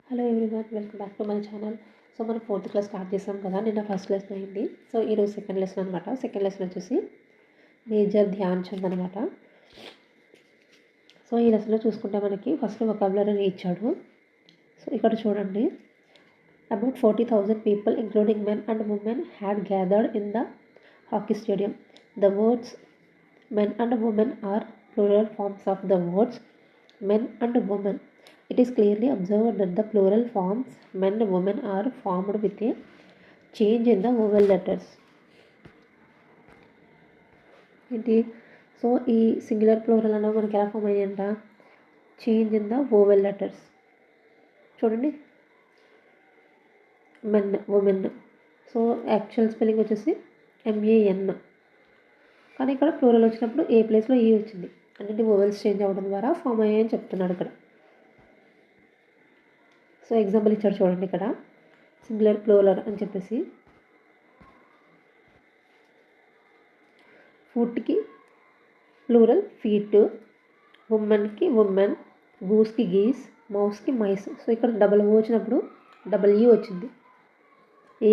Hello everyone, welcome back to my channel. So మనం 4th class start చేసాం కదా. నిన్న ఫస్ట్ లెసన్ అయింది. సో ఈరోజు సెకండ్ లెసన్ అనమాట. సెకండ్ లెసన్ వచ్చేసి మేజర్ ధ్యాన్ చంద్ అనమాట. సో ఈ లెసన్లో చూసుకుంటే మనకి ఫస్ట్ వొకాబులరీ ఇచ్చాడు. సో ఇక్కడ చూడండి, about 40,000 people including men and women had gathered in the hockey stadium. The words men and women are plural forms of the words men and women. It is clearly observed that the plural forms men and women are formed with a change in the vowel letters. ఏంటి? So ఈ singular plural అన్న మనకి ఎలా form అయ్యంట? Change in the vowel letters. చూడండి, men, women. So actual spelling వచ్చేసి MAN, కానీ ఇక్కడ ప్లూరల్ వచ్చినప్పుడు ఏ ప్లేస్లో ఏ వచ్చింది అంటే వోవెల్స్ చేంజ్ అవ్వడం ద్వారా ఫామ్ అయ్యాయని చెప్తున్నాడు ఇక్కడ. సో ఎగ్జాంపుల్ ఇచ్చాడు చూడండి, ఇక్కడ సింగులర్ ప్లూరల్ అని చెప్పేసి ఫుట్కి ప్లూరల్ ఫీట్, ఉమెన్కి ఉమెన్, గూస్కి గీస్, మౌస్కి మైస్. సో ఇక్కడ డబల్ ఓ వచ్చినప్పుడు డబల్ ఈ వచ్చింది,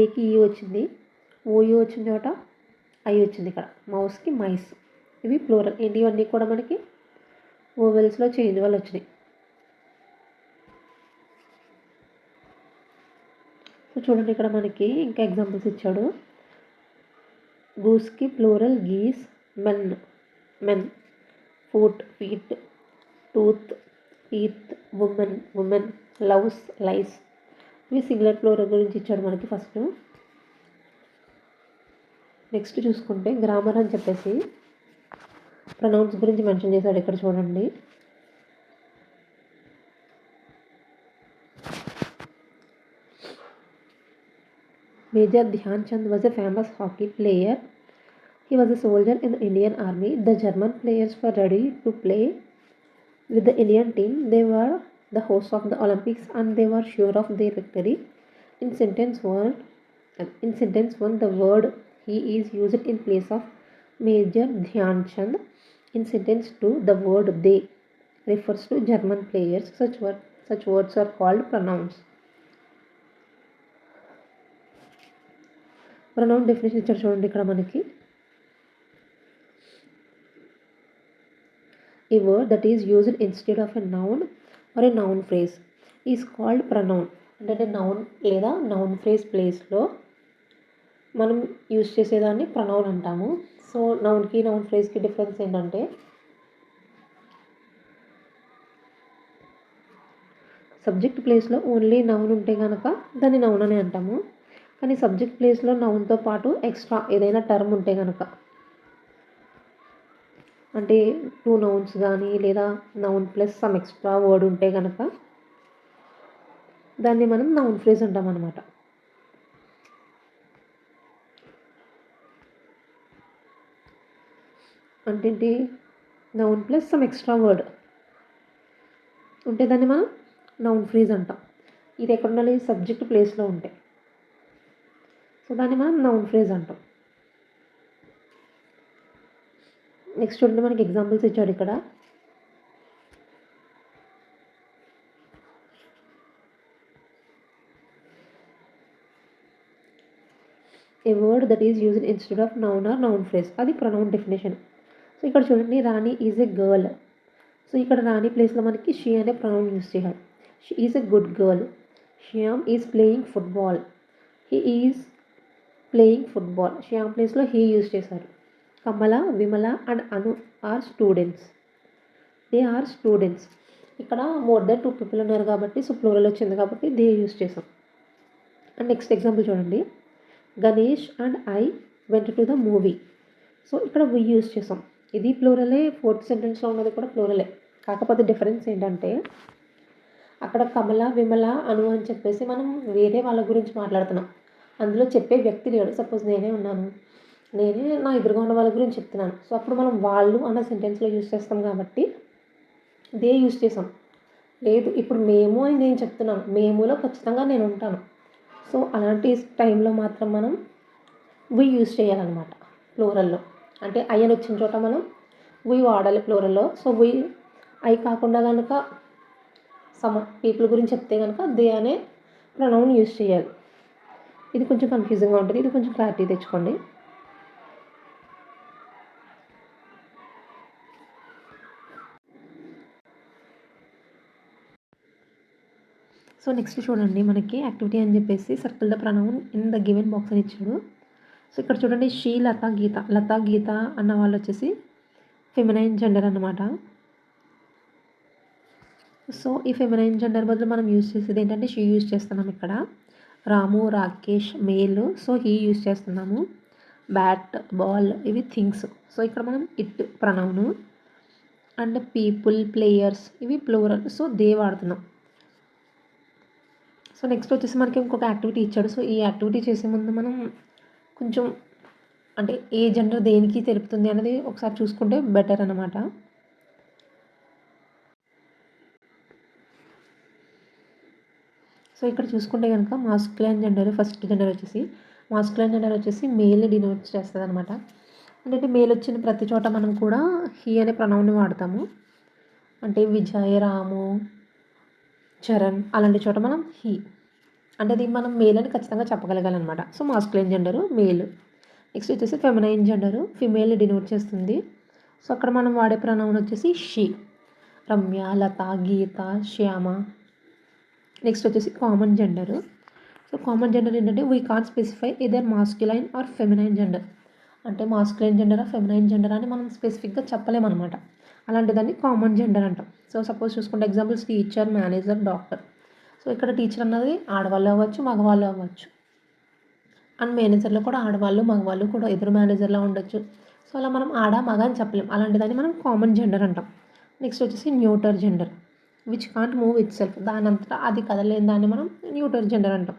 ఏకి ఈ వచ్చింది, ఓయూ వచ్చిన చోట ఐ వచ్చింది. ఇక్కడ మౌస్కి మైస్. ఇవి ప్లూరల్. ఏంటి? ఇవన్నీ కూడా మనకి ఓవెల్స్లో చేంజ్ వల్ల వచ్చినాయి. సో చూడండి, ఇక్కడ మనకి ఇంకా ఎగ్జాంపుల్స్ ఇచ్చాడు. గూస్కి plural geese, men, men, foot, feet, tooth, teeth, women, women, louse, lice. ఇవి సింగులర్ ప్లూరల్ గురించి ఇచ్చాడు మనకి ఫస్ట్. నెక్స్ట్ చూసుకుంటే గ్రామర్ అని చెప్పేసి ప్రొనౌన్స్ గురించి మెన్షన్ చేశాడు. ఇక్కడ చూడండి, Major Dhyan Chand was a famous hockey player. He was a soldier in the Indian Army. The German players were ready to play with the Indian team. They were the hosts of the Olympics and they were sure of their victory. In sentence one, the word he is used in place of Major Dhyan Chand. In sentence 2, the word they refers to German players. Such words are called pronouns. Pronoun definition ఇచ్చారు చూడండి. ఇక్కడ మనకి a word that is used instead of a noun or a noun phrase is called pronoun. అంటే noun లేదా noun phrase ప్లేస్లో మనం use చేసేదాన్ని pronoun అంటాము. సో నౌన్కి నౌన్ ఫ్రేజ్కి డిఫరెన్స్ ఏంటంటే, సబ్జెక్ట్ ప్లేస్లో ఓన్లీ నౌన్ ఉంటే కనుక దాన్ని నౌన్ అని అంటాము. కానీ సబ్జెక్ట్ ప్లేస్లో నౌన్తో పాటు ఎక్స్ట్రా ఏదైనా టర్మ్ ఉంటే కనుక, అంటే 2 నౌన్స్ కానీ లేదా noun plus some extra word ఉంటే కనుక దాన్ని మనం నౌన్ ఫ్రేజ్ అంటాం అన్నమాట. అంటే ఏంటి? Noun plus some extra word ఉంటే దాన్ని మనం నౌన్ ఫ్రేజ్ అంటాం. ఇది ఎక్కడ ఉండాలి? సబ్జెక్ట్ ప్లేస్లో ఉంటే. సో దాన్ని మనం నౌన్ ఫ్రేజ్ అంటాం. నెక్స్ట్ చూడండి, మనకి ఎగ్జాంపుల్స్ ఇచ్చాడు ఇక్కడ. A word that is used instead of noun or noun phrase, అది ప్రొనౌన్ డెఫినేషన్. సో ఇక్కడ చూడండి, Rani is a girl. So ఇక్కడ రాణి ప్లేస్లో మనకి షీ అనే ప్రొనౌన్ యూజ్ చేయాలి. She is a good girl. Shyam is playing football. He is playing football. Shyam ప్లేస్లో he use చేశారు. Kamala, Vimala and Anu are students. They are students. ఇక్కడ మోర్ దెన్ 2 people ఉన్నారు కాబట్టి సో ప్లూరల్ వచ్చింది కాబట్టి దే యూజ్ చేసాం. అండ్ నెక్స్ట్ ఎగ్జాంపుల్ చూడండి, Ganesh and I went to the movie. So ఇక్కడ వి యూజ్ చేసాం. ఇది ప్లూరలే, 4th సెంటెన్స్లో ఉన్నది కూడా ప్లూరలే. కాకపోతే డిఫరెన్స్ ఏంటంటే, అక్కడ కమల, విమల, అను అని చెప్పేసి మనం వేరే వాళ్ళ గురించి మాట్లాడుతున్నాం. అందులో చెప్పే వ్యక్తి లేడు. సపోజ్ నేనే ఉన్నాను, నేనే నా ఎదురుగా ఉన్న వాళ్ళ గురించి చెప్తున్నాను. సో అప్పుడు మనం వాళ్ళు అన్న సెంటెన్స్లో యూజ్ చేస్తాం కాబట్టి దే యూజ్ చేసాం. లేదు, ఇప్పుడు మేము అని నేను చెప్తున్నాను, మేములో ఖచ్చితంగా నేను ఉంటాను. సో అలాంటి టైంలో మాత్రం మనం వి యూజ్ చేయాలన్నమాట ప్లూరల్లో. అంటే ఐ అని వచ్చిన చోట మనం వి వాడాలి ప్లూరల్లో. సో వి ఐ కాకుండా కనుక సమ్ పీపుల్ గురించి చెప్తే కనుక దే అనే ప్రొనౌన్ యూజ్ చేయాలి. ఇది కొంచెం కన్ఫ్యూజింగ్గా ఉంటుంది, ఇది కొంచెం క్లారిటీ తెచ్చుకోండి. సో నెక్స్ట్ చూడండి, మనకి యాక్టివిటీ అని చెప్పేసి circle the pronoun in the given box అని ఇచ్చాడు. సో ఇక్కడ చూడండి, షీ, లత, గీత. లత, గీత అన్న వాళ్ళు వచ్చేసి ఫెమినైన్ జెండర్ అన్నమాట. సో ఈ ఫెమినైన్ జెండర్ బదులు మనం యూజ్ చేసేది ఏంటంటే షీ యూజ్ చేస్తున్నాం ఇక్కడ. Ramu, Rakesh male, so he use చేస్తున్నాము. బ్యాట్, బాల్ ఇవి థింగ్స్. సో ఇక్కడ మనం it pronoun. And people, players ఇవి ప్లూరల్, సో దే వాడుతున్నాం. సో నెక్స్ట్ వచ్చేసి మనకి ఇంకొక యాక్టివిటీ ఇచ్చాడు. సో ఈ యాక్టివిటీ చేసే ముందు మనం కొంచెం అంటే ఏ జెండర్ దేనికి తెలుపుతుంది అనేది ఒకసారి చూసుకుంటే బెటర్ అన్నమాట. సో ఇక్కడ చూసుకుంటే కనుక మాస్కులైన్ జెండర్, ఫస్ట్ జెండర్ వచ్చేసి మాస్కులైన్ జెండర్ వచ్చేసి మేల్ డినోట్ చేస్తుంది అనమాట. అంటే మేల్ వచ్చిన ప్రతి చోట మనం కూడా హీ అనే ప్రొనౌన్ని వాడతాము. అంటే విజయ్, రాము, చరణ్ అలాంటి చోట మనం హీ అంటే అది మనం మేల్ అని ఖచ్చితంగా చెప్పగలగాలన్నమాట. So masculine gender male. Next వచ్చేసి ఫెమినైన్ జెండరు ఫిమేల్ డినోట్ చేస్తుంది. సో అక్కడ మనం వాడే ప్రొనౌన్ వచ్చేసి షీ. రమ్య, లత, గీత, శ్యామ. నెక్స్ట్ వచ్చేసి common gender. So common gender ఏంటంటే we can't specify either masculine or feminine gender. అంటే మాస్క్యులైన్ జెండరా ఫెమినైన్ జెండర్ అని మనం స్పెసిఫిక్గా చెప్పలేమన్నమాట. అలాంటి దాన్ని కామన్ జెండర్ అంటాం. సో సపోజ్ చూసుకుంటే examples teacher, manager, doctor. So ఇక్కడ టీచర్ అన్నది ఆడవాళ్ళు అవ్వచ్చు, మగవాళ్ళు అవ్వచ్చు. అండ్ మేనేజర్లో కూడా ఆడవాళ్ళు మగవాళ్ళు కూడా ఇద్దరు మేనేజర్లా ఉండొచ్చు. సో అలా మనం ఆడ మగ అని చెప్పలేం. అలాంటి దాన్ని మనం కామన్ జెండర్ అంటాం. నెక్స్ట్ వచ్చేసి neuter gender, which can't move it self. దాని అంతటా అది కదలేని దాన్ని మనం న్యూటర్ జెండర్ అంటాం.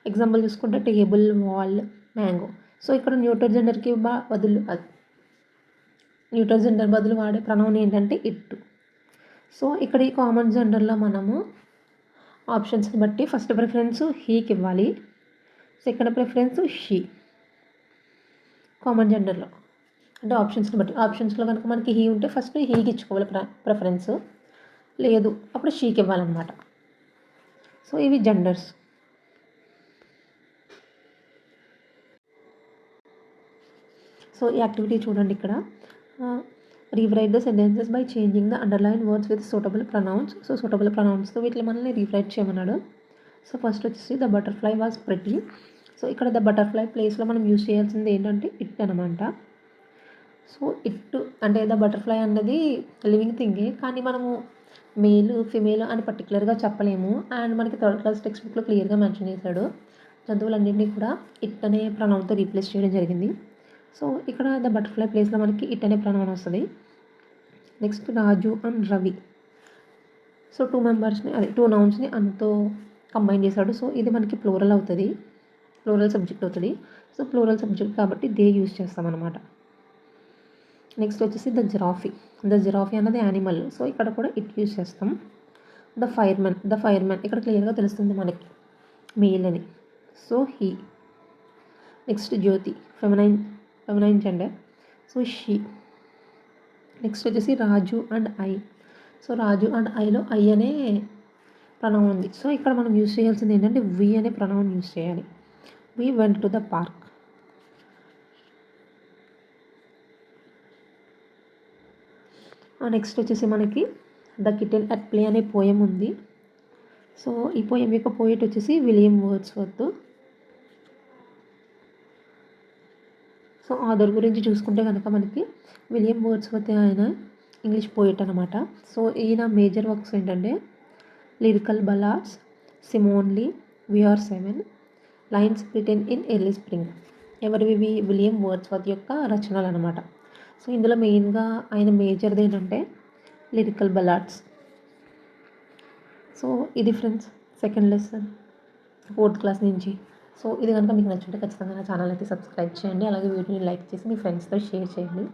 ఎగ్జాంపుల్ చూసుకుంటే టేబుల్, వాల్, మ్యాంగో. సో ఇక్కడ న్యూటర్ జెండర్కి న్యూటర్ జెండర్ బదులు వాడే ప్రొనౌన్ ఏంటంటే ఇట్. సో ఇక్కడ ఈ కామన్ జెండర్లో మనము ఆప్షన్స్ని బట్టి ఫస్ట్ ప్రిఫరెన్స్ హీకి ఇవ్వాలి, సెకండ్ ప్రిఫరెన్స్ షీ. కామన్ జెండర్లో అంటే ఆప్షన్స్ని బట్టి, ఆప్షన్స్లో కనుక మనకి హీ ఉంటే ఫస్ట్ హీకి ఇచ్చుకోవాలి ప్రిఫరెన్స్, లేదు అప్పుడు షీకి ఇవ్వాలన్నమాట. సో ఇవి జెండర్స్. సో ఈ యాక్టివిటీ చూడండి, ఇక్కడ rewrite the sentences by changing the underline words with suitable pronouns. So suitable ప్రొనౌన్స్తో వీటిని మనల్ని రీరైట్ చేయమన్నాడు. సో ఫస్ట్ వచ్చేసి the butterfly was pretty. So ఇక్కడ ద బటర్ఫ్లై ప్లేస్లో మనం యూజ్ చేయాల్సింది ఏంటంటే ఇట్ అనమాట. సో ఇట్ అంటే ద బటర్ఫ్లై అన్నది లివింగ్ థింగే, కానీ మనము మేల్, ఫిమేల్ అని పర్టికులర్గా చెప్పలేము. అండ్ మనకి థర్డ్ క్లాస్ టెక్స్ట్ బుక్లో క్లియర్గా మెన్షన్ చేశాడు. జంతువులన్నింటినీ కూడా ఇట్ అనే ప్రొనౌన్తో రీప్లేస్ చేయడం జరిగింది. సో ఇక్కడ ద బటర్ఫ్లై ప్లేస్లో మనకి ఇట్ అనే ప్రొనౌన్ వస్తుంది. Next Raju and Ravi. So two నౌన్స్ని అంతో కంబైన్ చేశాడు. సో ఇది మనకి ప్లూరల్ అవుతుంది, ప్లూరల్ సబ్జెక్ట్ అవుతుంది. సో ప్లూరల్ సబ్జెక్ట్ కాబట్టి దే యూజ్ చేస్తామన్నమాట. నెక్స్ట్ వచ్చేసి ద జిరాఫీ అన్నది యానిమల్. సో ఇక్కడ కూడా ఇట్ యూజ్ చేస్తాం. ద ఫైర్మెన్ ఇక్కడ క్లియర్గా తెలుస్తుంది మనకి మేల్ అని, so he. Next Jyothi, feminine gender, so she. Next వచ్చేసి Raju and I. So Raju and ఐలో ఐ అనే ప్రొనౌన్ ఉంది. సో ఇక్కడ మనం యూజ్ చేయాల్సింది ఏంటంటే వి అనే ప్రొనౌన్ యూజ్ చేయాలి. We went to the park. Next వచ్చేసి మనకి ద కిటెన్ అట్ ప్లే అనే పోయం ఉంది. సో ఈ పోయం యొక్క పోయిట్ వచ్చేసి విలియం వర్డ్స్వర్త్. సో ఆథర్ గురించి చూసుకుంటే కనుక మనకి విలియం వర్డ్స్వర్త్ ఆయన ఇంగ్లీష్ పోయిట్ అనమాట. సో ఈయన మేజర్ వర్క్స్ ఏంటంటే lyrical ballads, Simon Lee, we are seven, lines written in early spring. ఎవరివి? విలియం వర్డ్స్వర్త్ యొక్క రచనలు అనమాట. సో ఇందులో మెయిన్గా ఆయన మేజర్ది ఏంటంటే లిరికల్ బలాడ్స్. సో ఇది friends second lesson 4th class నుంచి. సో ఇది కనుక మీకు నచ్చుంటే ఖచ్చితంగా నా ఛానల్ అయితే సబ్స్క్రైబ్ చేయండి. అలాగే వీడియోని లైక్ చేసి మీ ఫ్రెండ్స్తో షేర్ చేయండి.